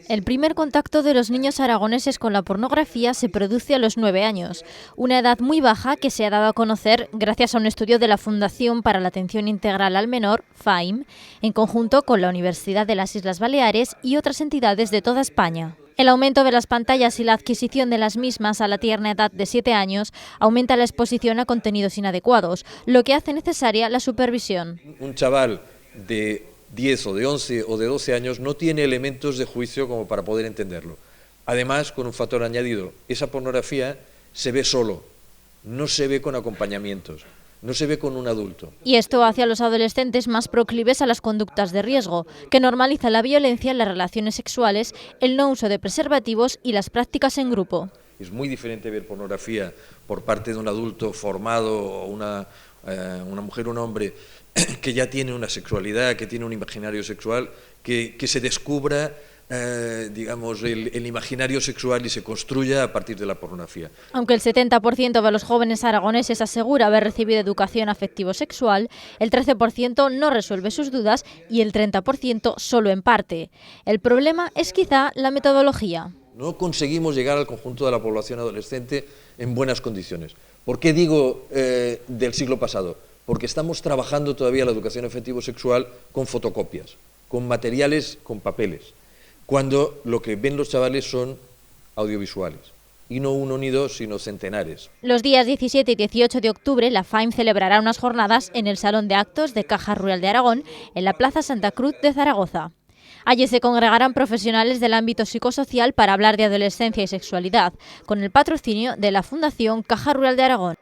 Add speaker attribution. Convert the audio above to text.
Speaker 1: El primer contacto de los niños aragoneses con la pornografía se produce a los 9 años, una edad muy baja que se ha dado a conocer gracias a un estudio de la Fundación para la Atención Integral al Menor, FAIM, en conjunto con la Universidad de las Islas Baleares y otras entidades de toda España. El aumento de las pantallas y la adquisición de las mismas a la tierna edad de 7 años aumenta la exposición a contenidos inadecuados, lo que hace necesaria la supervisión.
Speaker 2: Un chaval de 10 o de 11 o de 12 años no tiene elementos de juicio como para poder entenderlo. Además, con un factor añadido, esa pornografía se ve solo, no se ve con acompañamientos, no se ve con un adulto.
Speaker 1: Y esto hace a los adolescentes más proclives a las conductas de riesgo, que normaliza la violencia en las relaciones sexuales, el no uso de preservativos y las prácticas en grupo.
Speaker 2: Es muy diferente ver pornografía por parte de un adulto formado o una mujer o un hombre que ya tiene una sexualidad, que tiene un imaginario sexual, que se descubra digamos, el imaginario sexual y se construya a partir de la pornografía.
Speaker 1: Aunque el 70% de los jóvenes aragoneses asegura haber recibido educación afectivo-sexual, el 13% no resuelve sus dudas y el 30% solo en parte. El problema es quizá la metodología.
Speaker 2: No conseguimos llegar al conjunto de la población adolescente en buenas condiciones. ¿Por qué digo del siglo pasado? Porque estamos trabajando todavía la educación afectivo-sexual con fotocopias, con materiales, con papeles, cuando lo que ven los chavales son audiovisuales, y no uno ni dos, sino centenares.
Speaker 1: Los días 17 y 18 de octubre, la FAIM celebrará unas jornadas en el Salón de Actos de Caja Rural de Aragón, en la Plaza Santa Cruz de Zaragoza. Allí se congregarán profesionales del ámbito psicosocial para hablar de adolescencia y sexualidad, con el patrocinio de la Fundación Caja Rural de Aragón.